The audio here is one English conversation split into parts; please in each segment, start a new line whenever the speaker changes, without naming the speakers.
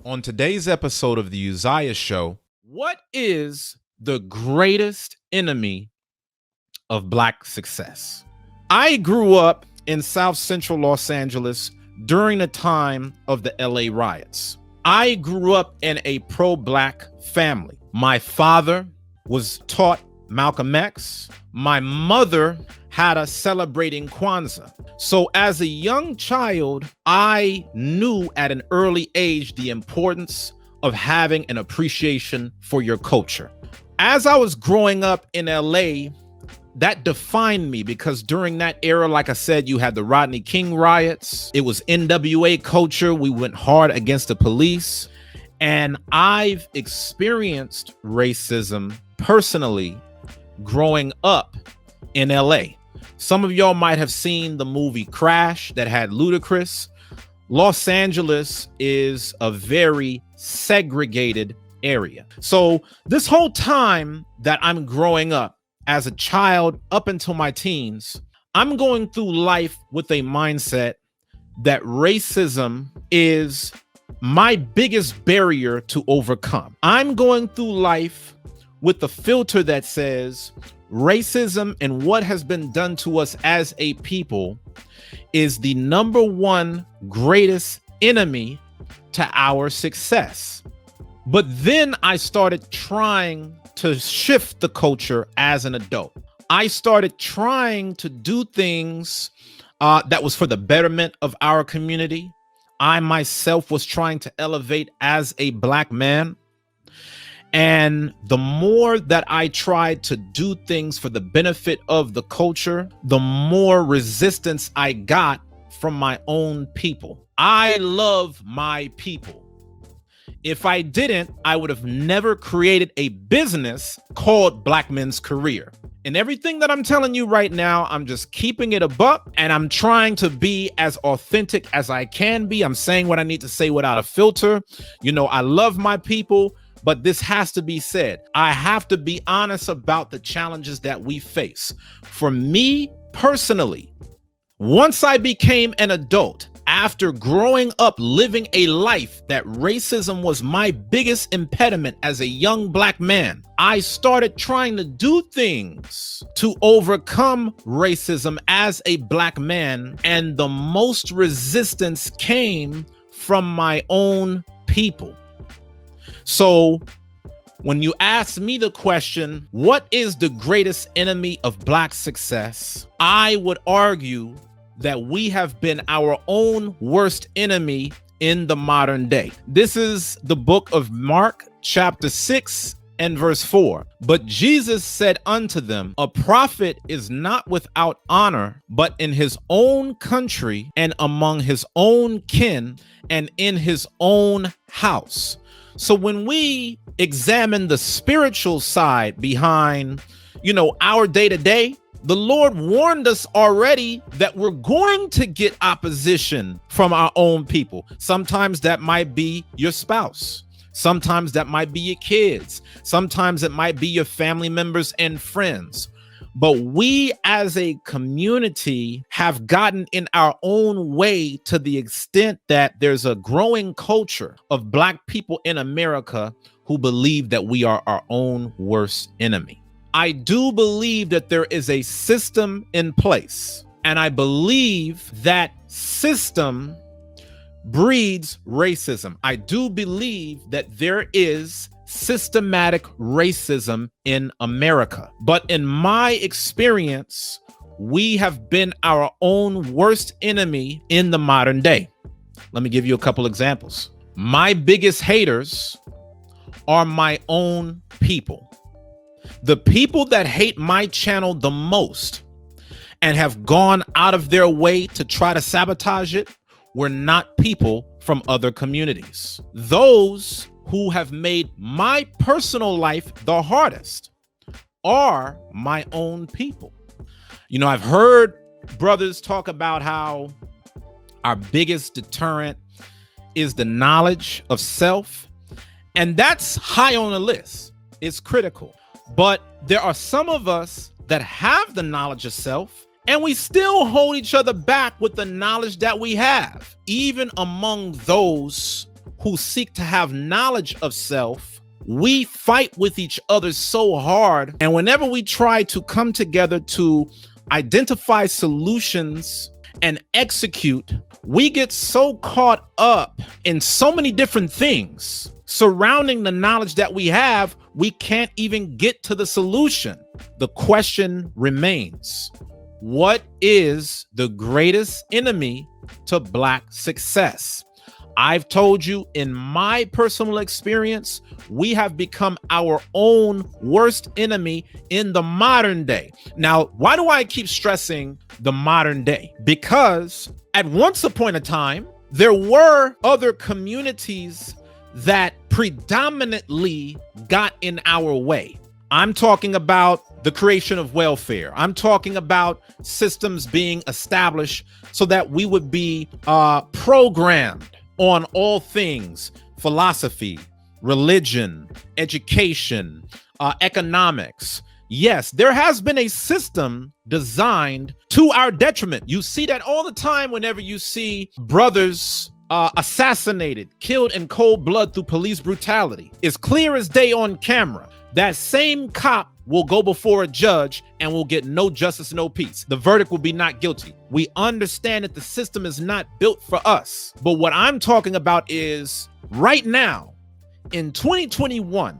On today's episode of the Uzziah Show, what is the greatest enemy of Black success? I grew up in South Central Los Angeles during the time of the LA riots. I grew up in a pro-Black family. My father was taught Malcolm X. My mother had us celebrating Kwanzaa. So as a young child, I knew at an early age the importance of having an appreciation for your culture. As I was growing up in LA, that defined me because during that era, like I said, you had the Rodney King riots. It was NWA culture. We went hard against the police. And I've experienced racism personally growing up in LA. Some of y'all might have seen the movie Crash that had Ludacris. Los Angeles is a very segregated area. So this whole time that I'm growing up as a child up until my teens, I'm going through life with a mindset that racism is my biggest barrier to overcome. I'm going through life with the filter that says racism and what has been done to us as a people is the number one greatest enemy to our success. But then I started trying to shift the culture as an adult. I started trying to do things that was for the betterment of our community. I myself was trying to elevate as a Black man. And the more that I tried to do things for the benefit of the culture, the more resistance I got from my own people. I love my people. If I didn't, I would have never created a business called Black Men's Career. And everything that I'm telling you right now, I'm just keeping it a buck and I'm trying to be as authentic as I can be. I'm saying what I need to say without a filter. You know, I love my people, but this has to be said. I have to be honest about the challenges that we face. For me personally, once I became an adult, after growing up living a life that racism was my biggest impediment as a young Black man, I started trying to do things to overcome racism as a Black man, and the most resistance came from my own people. So when you ask me the question, what is the greatest enemy of Black success? I would argue that we have been our own worst enemy in the modern day. This is the book of Mark, chapter 6 and verse 4. But Jesus said unto them, a prophet is not without honor, but in his own country and among his own kin and in his own house. So when we examine the spiritual side behind, our day-to-day, the Lord warned us already that we're going to get opposition from our own people. Sometimes that might be your spouse. Sometimes that might be your kids. Sometimes it might be your family members and friends. But we as a community have gotten in our own way to the extent that there's a growing culture of Black people in America who believe that we are our own worst enemy. I do believe that there is a system in place, and I believe that system breeds racism. I do believe that there is systematic racism in America. But in my experience, we have been our own worst enemy in the modern day. Let me give you a couple examples. My biggest haters are my own people. The people that hate my channel the most and have gone out of their way to try to sabotage it were not people from other communities. Those who have made my personal life the hardest are my own people. I've heard brothers talk about how our biggest deterrent is the knowledge of self, and that's high on the list. It's critical. But there are some of us that have the knowledge of self, and we still hold each other back with the knowledge that we have, even among those who seek to have knowledge of self, we fight with each other so hard. And whenever we try to come together to identify solutions and execute, we get so caught up in so many different things surrounding the knowledge that we have, we can't even get to the solution. The question remains, what is the greatest enemy to Black success? I've told you in my personal experience, we have become our own worst enemy in the modern day. Now, why do I keep stressing the modern day? Because at once upon a time, there were other communities that predominantly got in our way. I'm talking about the creation of welfare. I'm talking about systems being established so that we would be programmed on all things: philosophy, religion, education, economics. Yes, there has been a system designed to our detriment. You see that all the time whenever you see brothers assassinated, killed in cold blood through police brutality. It's clear as day on camera. That same cop will go before a judge and will get no justice, no peace. The verdict will be not guilty. We understand that the system is not built for us. But what I'm talking about is right now, in 2021,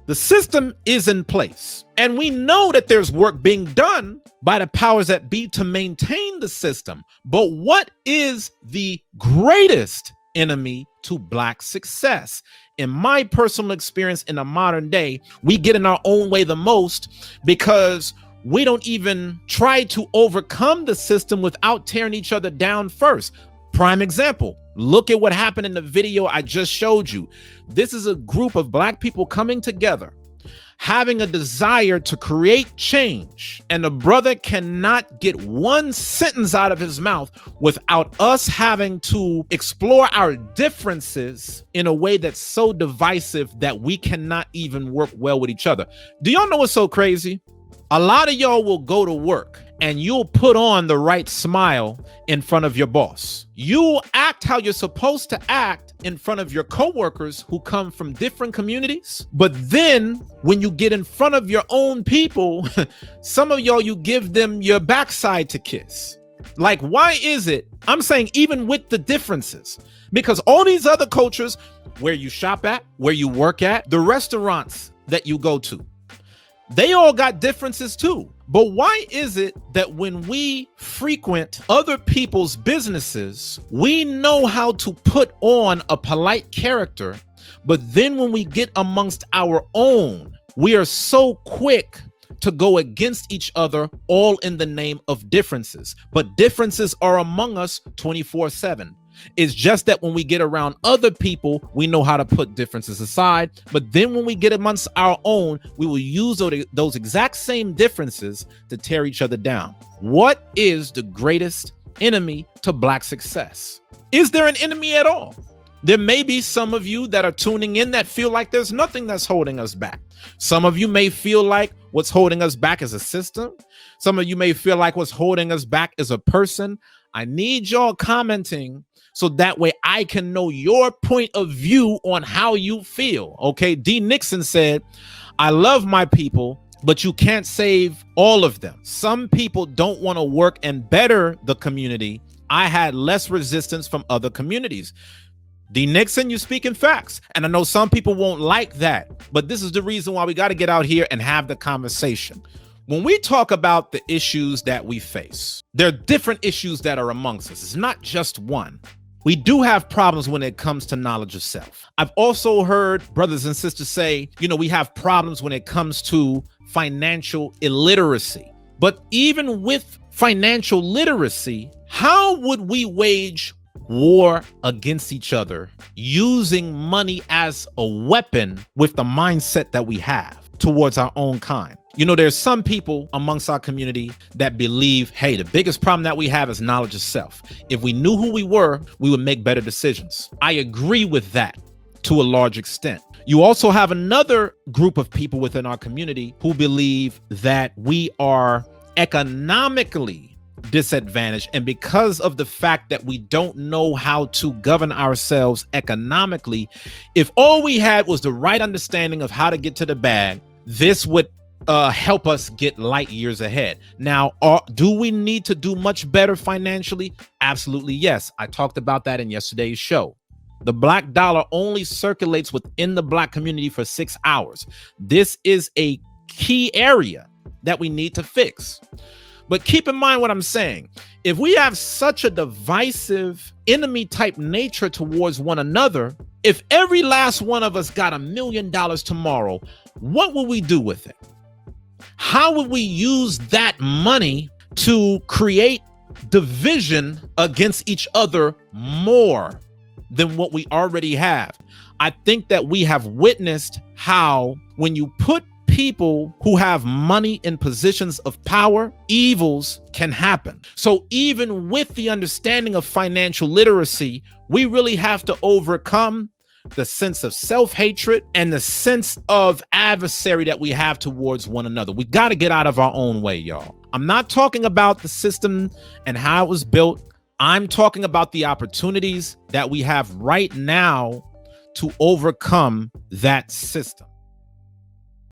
the system is in place. And we know that there's work being done by the powers that be to maintain the system. But what is the greatest enemy to Black success? In my personal experience in the modern day, we get in our own way the most because we don't even try to overcome the system without tearing each other down first. Prime example, look at what happened in the video I just showed you. This is a group of Black people coming together, having a desire to create change, and the brother cannot get one sentence out of his mouth without us having to explore our differences in a way that's so divisive that we cannot even work well with each other. Do y'all know what's so crazy? A lot of y'all will go to work and you'll put on the right smile in front of your boss. You'll act how you're supposed to act in front of your coworkers who come from different communities. But then when you get in front of your own people, some of y'all, you give them your backside to kiss. Like, why is it? I'm saying even with the differences, because all these other cultures, where you shop at, where you work at, the restaurants that you go to, they all got differences too. But why is it that when we frequent other people's businesses, we know how to put on a polite character, but then when we get amongst our own, we are so quick to go against each other, all in the name of differences? But differences are among us 24/7. It's just that when we get around other people, we know how to put differences aside. But then when we get amongst our own, we will use those exact same differences to tear each other down. What is the greatest enemy to Black success? Is there an enemy at all? There may be some of you that are tuning in that feel like there's nothing that's holding us back. Some of you may feel like what's holding us back is a system. Some of you may feel like what's holding us back is a person. I need y'all commenting so that way I can know your point of view on how you feel. Okay, D. Nixon said, I love my people, but you can't save all of them. Some people don't want to work and better the community. I had less resistance from other communities. D. Nixon, you speak in facts. And I know some people won't like that, but this is the reason why we got to get out here and have the conversation. When we talk about the issues that we face, there are different issues that are amongst us. It's not just one. We do have problems when it comes to knowledge of self. I've also heard brothers and sisters say, we have problems when it comes to financial illiteracy. But even with financial literacy, how would we wage war against each other using money as a weapon with the mindset that we have towards our own kind? There's some people amongst our community that believe, hey, the biggest problem that we have is knowledge of self. If we knew who we were, we would make better decisions. I agree with that to a large extent. You also have another group of people within our community who believe that we are economically disadvantaged. And because of the fact that we don't know how to govern ourselves economically, if all we had was the right understanding of how to get to the bag, this would help us get light years ahead. Now, do we need to do much better financially? Absolutely, yes. I talked about that in yesterday's show. The black dollar only circulates within the black community for 6 hours. This is a key area that we need to fix. But keep in mind what I'm saying. If we have such a divisive enemy type nature towards one another, if every last one of us got $1 million tomorrow, what will we do with it? How would we use that money to create division against each other more than what we already have? I think that we have witnessed how when you put people who have money in positions of power, evils can happen. So even with the understanding of financial literacy, we really have to overcome the sense of self-hatred and the sense of adversary that we have towards one another. We got to get out of our own way, y'all. I'm not talking about the system and how it was built. I'm talking about the opportunities that we have right now to overcome that system.